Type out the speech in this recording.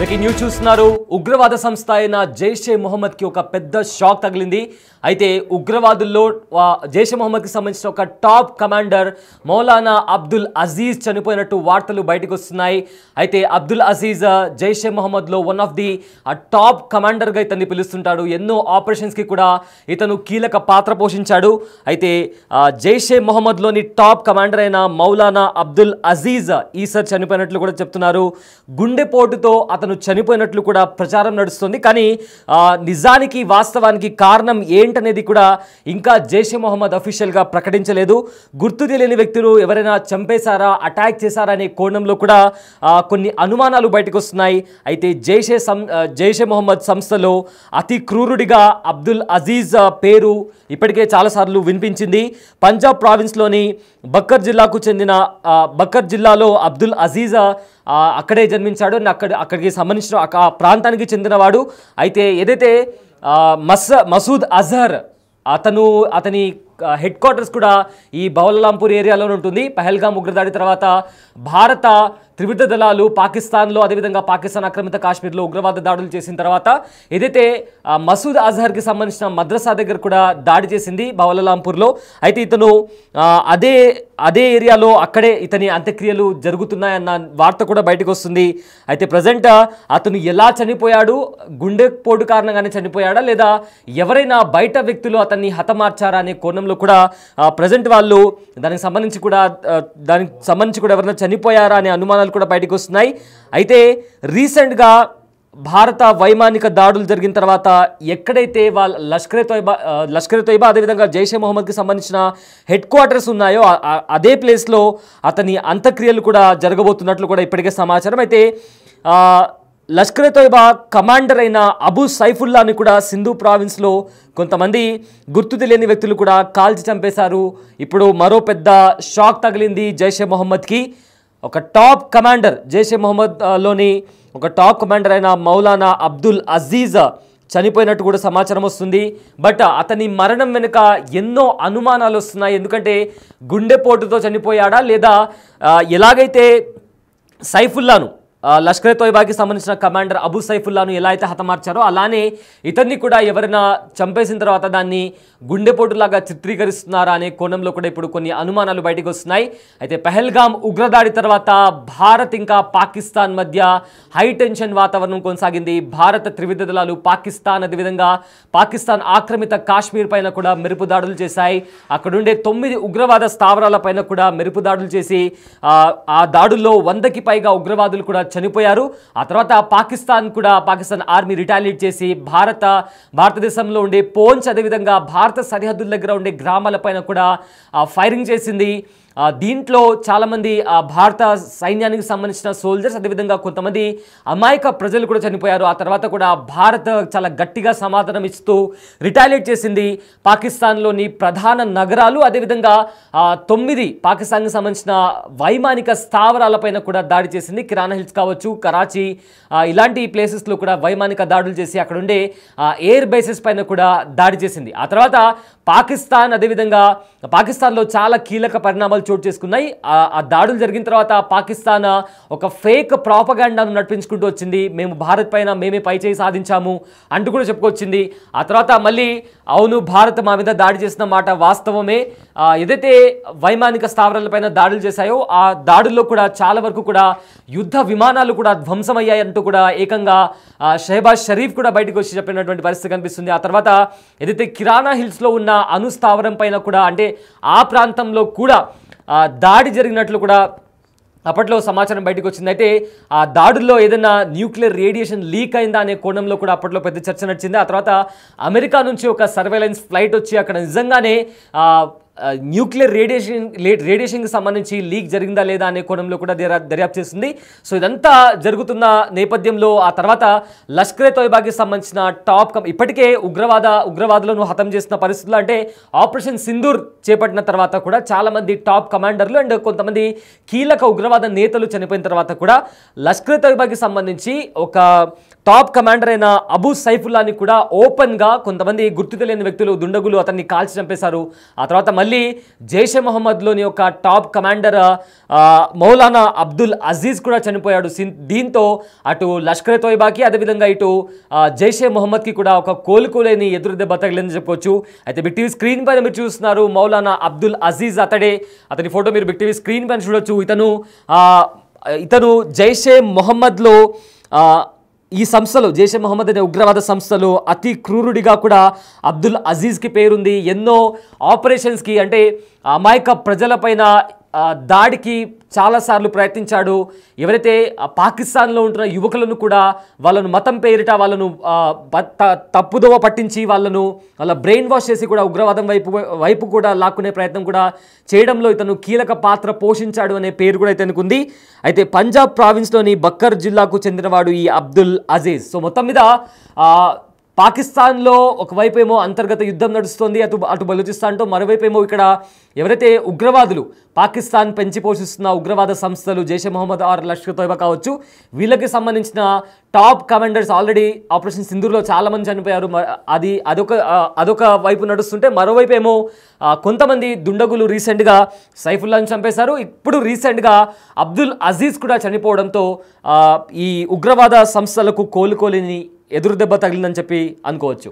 Breaking news చూస్తున్నారు. ఉగ్రవాద సంస్థ అయిన జైషే మొహమ్మద్ కి ఒక పెద్ద షాక్ తగిలింది. అయితే ఉగ్రవాదుల్లో జైషే మొహమ్మద్ కి సంబంధించిన ఒక టాప్ కమాండర్ మౌలానా అబ్దుల్ అజీజ్ చనిపోయినట్టు వార్తలు బయటకు వస్తున్నాయి. అయితే అబ్దుల్ అజీజ్ జైషే మొహమ్మద్ లో one of the top commander గా ఇతన్ని పిలుస్తుంటాడు. ఎన్నో ఆపరేషన్స్ కి కూడా ఇతను కీలక పాత్ర పోషించాడు. అయితే జైషే మొహమ్మద్ లోని టాప్ కమాండర్ అయిన మౌలానా అబ్దుల్ అజీజ్ ఈసారి చనిపోయినట్లు కూడా చెప్తున్నారు. గుండెపోటుతో అతను చనిపోయినట్లు కూడా ప్రచారం నడుస్తుంది. కానీ నిజానికి వాస్తవానికి కారణం ఏంటనేది కూడా ఇంకా జైషే మొహమ్మద్ అఫీషియల్గా ప్రకటించలేదు. గుర్తు తెలియని వ్యక్తులు ఎవరైనా చంపేశారా, అటాక్ చేశారా అనే కోణంలో కూడా కొన్ని అనుమానాలు బయటకు వస్తున్నాయి. అయితే జైషే మొహమ్మద్ సంస్థలో అతి క్రూరుడిగా అబ్దుల్ అజీజ్ పేరు ఇప్పటికే చాలాసార్లు వినిపించింది. పంజాబ్ ప్రావిన్స్లోని బక్కర్ జిల్లాకు చెందిన బక్కర్ జిల్లాలో అబ్దుల్ అజీజ్ అక్కడే జన్మించాడు. అక్కడికి సంబంధించిన ఆ ప్రాంతానికి చెందినవాడు. అయితే ఏదైతే మసూద్ అజహర్ అతని హెడ్ క్వార్టర్స్ కూడా ఈ బౌలలాంపూర్ ఏరియాలోనే ఉంటుంది. పహల్గామ్ ఉగ్రదాడి తర్వాత భారత త్రివిధ దళాలు పాకిస్తాన్లో, అదేవిధంగా పాకిస్తాన్ ఆక్రమిత కాశ్మీర్లో ఉగ్రవాద దాడులు చేసిన తర్వాత ఏదైతే మసూద్ అజహర్కి సంబంధించిన మద్రసా దగ్గర కూడా దాడి చేసింది బౌలలాంపూర్లో. అయితే ఇతను అదే ఏరియాలో అక్కడే ఇతని అంత్యక్రియలు జరుగుతున్నాయన్న వార్త కూడా బయటకు వస్తుంది. అయితే ప్రజెంట్ అతను ఎలా చనిపోయాడు, గుండెపోటు కారణంగానే చనిపోయాడా లేదా ఎవరైనా బయట వ్యక్తులు అతన్ని హతమార్చారా అనే కోణంలో కూడా ప్రజెంట్ వాళ్ళు దానికి సంబంధించి కూడా ఎవరైనా చనిపోయారా అనే అనుమానాలు కూడా బయటకు వస్తున్నాయి. అయితే రీసెంట్గా భారత వైమానిక దాడులు జరిగిన తర్వాత ఎక్కడైతే వాళ్ళ లష్కరే తోయిబా అదేవిధంగా జైషే మొహమ్మద్కి సంబంధించిన హెడ్ క్వార్టర్స్ ఉన్నాయో అదే ప్లేస్లో అతని అంత్యక్రియలు కూడా జరగబోతున్నట్లు కూడా ఇప్పటికే సమాచారం. అయితే లష్కరే తోయిబా కమాండర్ అయిన అబూ సైఫుల్లాని కూడా సింధు ప్రావిన్స్లో కొంతమంది గుర్తు తెలియని వ్యక్తులు కూడా కాల్చి చంపేశారు. ఇప్పుడు మరో పెద్ద షాక్ తగిలింది జైషే మొహమ్మద్కి. ఒక టాప్ కమాండర్ జైషే మొహమ్మద్లోని ఒక టాప్ కమాండర్ అయిన మౌలానా అబ్దుల్ అజీజ్ చనిపోయినట్టు కూడా సమాచారం వస్తుంది. బట్ అతని మరణం వెనుక ఎన్నో అనుమానాలు వస్తున్నాయి. ఎందుకంటే గుండెపోటుతో చనిపోయాడా లేదా ఎలాగైతే సైఫుల్లాను లష్కరే తోయిబాకి సంబంధించిన కమాండర్ అబూ సైఫుల్లాను ఎలా అయితే హతమార్చారో అలానే ఇతన్ని కూడా ఎవరైనా చంపేసిన తర్వాత దాన్ని గుండెపోటులాగా చిత్రీకరిస్తున్నారా అనే కోణంలో కూడా ఇప్పుడు కొన్ని అనుమానాలు బయటకు వస్తున్నాయి. అయితే పహల్గామ్ ఉగ్రదాడి తర్వాత భారత్ ఇంకా పాకిస్తాన్ మధ్య హై టెన్షన్ వాతావరణం కొనసాగింది. భారత త్రివిధ దళాలు పాకిస్తాన్ అదేవిధంగా పాకిస్తాన్ ఆక్రమిత కాశ్మీర్ పైన కూడా మెరుపు దాడులు చేశాయి. అక్కడుండే 9 ఉగ్రవాద స్థావరాల పైన కూడా మెరుపు దాడులు చేసి ఆ దాడుల్లో 100కి పైగా ఉగ్రవాదులు కూడా చనిపోయారు. ఆ తర్వాత పాకిస్తాన్ ఆర్మీ రిటాలియేట్ చేసి భారతదేశంలో ఉండే పోంచ్ అదేవిధంగా భారత సరిహద్దుల దగ్గర ఉండే గ్రామాలపైన కూడా ఫైరింగ్ చేసింది. దీంట్లో చాలామంది భారత సైన్యానికి సంబంధించిన సోల్జర్స్ అదేవిధంగా కొంతమంది అమాయక ప్రజలు కూడా చనిపోయారు. ఆ తర్వాత కూడా భారత్ చాలా గట్టిగా సమాధానం ఇస్తూ రిటాలియేట్ చేసింది. పాకిస్తాన్లోని ప్రధాన నగరాలు అదేవిధంగా 9 పాకిస్తాన్కి సంబంధించిన వైమానిక స్థావరాలపైన కూడా దాడి చేసింది. కిరాణా హిల్స్ కావచ్చు, కరాచీ ఇలాంటి ప్లేసెస్లో కూడా వైమానిక దాడులు చేసి అక్కడ ఉండే ఎయిర్ బేసెస్ పైన కూడా దాడి చేసింది. ఆ తర్వాత పాకిస్తాన్ అదేవిధంగా పాకిస్తాన్లో చాలా కీలక పరిణామాలు చోటు చేసుకున్నాయి. ఆ దాడులు జరిగిన తర్వాత పాకిస్తాన్ ఒక ఫేక్ ప్రాపగాండాను నడిపించుకుంటూ వచ్చింది. మేము భారత్ పైన మేమే పైచేయి సాధించాము అంటూ కూడా చెప్పుకొచ్చింది. ఆ తర్వాత మళ్ళీ అవును భారత్ మా మీద దాడి చేసిన మాట వాస్తవమే. ఏదైతే వైమానిక స్థావరాలపైన దాడులు చేశాయో ఆ దాడుల్లో కూడా చాలా వరకు కూడా యుద్ధ విమానాలు కూడా ధ్వంసమయ్యాయి అంటూ కూడా ఏకంగా షెహబాజ్ షరీఫ్ కూడా బయటకు వచ్చి చెప్పినటువంటి పరిస్థితి కనిపిస్తుంది. ఆ తర్వాత ఏదైతే కిరాణా హిల్స్లో ఉన్న అణుస్థావరం పైన కూడా అంటే ఆ ప్రాంతంలో కూడా దాడి జరిగినట్లు కూడా అప్పట్లో సమాచారం బయటకు వచ్చింది. అయితే ఆ దాడుల్లో ఏదైనా న్యూక్లియర్ రేడియేషన్ లీక్ అయిందా అనే కోణంలో కూడా అప్పట్లో పెద్ద చర్చ నడిచింది. ఆ తర్వాత అమెరికా నుంచి ఒక సర్వేలెన్స్ ఫ్లైట్ వచ్చి అక్కడ నిజంగానే న్యూక్లియర్ రేడియేషన్కి సంబంధించి లీక్ జరిగిందా లేదా అనే కోణంలో కూడా దర్యాప్తు చేస్తుంది. సో ఇదంతా జరుగుతున్న నేపథ్యంలో ఆ తర్వాత లష్కరే తోయిబాకి సంబంధించిన ఇప్పటికే ఉగ్రవాదులను హతం చేసిన పరిస్థితుల్లో అంటే ఆపరేషన్ సింధూర్ చేపట్టిన తర్వాత కూడా చాలామంది టాప్ కమాండర్లు అండ్ కొంతమంది కీలక ఉగ్రవాద నేతలు చనిపోయిన తర్వాత కూడా లష్కరే తోయిబాకి సంబంధించి ఒక టాప్ కమాండర్ అయిన అబూ సైఫుల్లాని కూడా ఓపెన్గా కొంతమంది గుర్తు తెలియని వ్యక్తులు దుండగులు అతన్ని కాల్చి చంపేశారు. ఆ తర్వాత మళ్ళీ జైషే మొహమ్మద్లోని ఒక టాప్ కమాండర్ మౌలానా అబ్దుల్ అజీజ్ కూడా చనిపోయాడు. దీంతో అటు లష్కర్ ఎ తోయిబాకి అదేవిధంగా ఇటు జైషే మొహమ్మద్కి కూడా ఒక కోలుకోలేని ఎదురు దెబ్బ తగిలిందని చెప్పొచ్చు. అయితే బిగ్ టీవీ స్క్రీన్ పైన మీరు చూస్తున్నారు మౌలానా అబ్దుల్ అజీజ్, అతని ఫోటో మీరు బిగ్ టీవీ స్క్రీన్ పైన చూడొచ్చు. ఇతను జైషే మొహమ్మద్లో ఈ సంస్థలో జైషే మొహమ్మద్ అనే ఉగ్రవాద సంస్థలో అతి క్రూరుడిగా కూడా అబ్దుల్ అజీజ్కి పేరుంది. ఎన్నో ఆపరేషన్స్కి అంటే అమాయక ప్రజలపైన దాడికి చాలాసార్లు ప్రయత్నించాడు. ఎవరైతే పాకిస్తాన్లో ఉంటున్న యువకులను కూడా వాళ్ళను మతం పేరిట వాళ్ళను తప్పుదోవ పట్టించి వాళ్ళ బ్రెయిన్ వాష్ చేసి కూడా ఉగ్రవాదం వైపు కూడా లాక్కునే ప్రయత్నం కూడా చేయడంలో ఇతను కీలక పాత్ర పోషించాడు అనే పేరు కూడా ఇతనికి ఉంది. అయితే పంజాబ్ ప్రావిన్స్లోని బక్కర్ జిల్లాకు చెందినవాడు ఈ అబ్దుల్ అజీజ్. సో మొత్తం మీద పాకిస్తాన్లో ఒకవైపు ఏమో అంతర్గత యుద్ధం నడుస్తుంది అటు బలూచిస్తాన్తో, మరోవైపు ఏమో ఇక్కడ ఎవరైతే ఉగ్రవాదులు పాకిస్తాన్ పెంచి పోషిస్తున్న ఉగ్రవాద సంస్థలు జైషే మొహమ్మద్ ఆర్ లష్కర్ తోయిబా కావచ్చు, వీళ్ళకి సంబంధించిన టాప్ కమాండర్స్ ఆల్రెడీ ఆపరేషన్ సింధూర్లో చాలామంది చనిపోయారు. అదొక వైపు నడుస్తుంటే మరోవైపు ఏమో కొంతమంది దుండగులు రీసెంట్గా సైఫుల్లాని చంపేశారు. ఇప్పుడు రీసెంట్గా అబ్దుల్ అజీజ్ కూడా చనిపోవడంతో ఈ ఉగ్రవాద సంస్థలకు కోలుకోలేని ఎదురు దెబ్బ తగిలిందని చెప్పి అనుకోవచ్చు.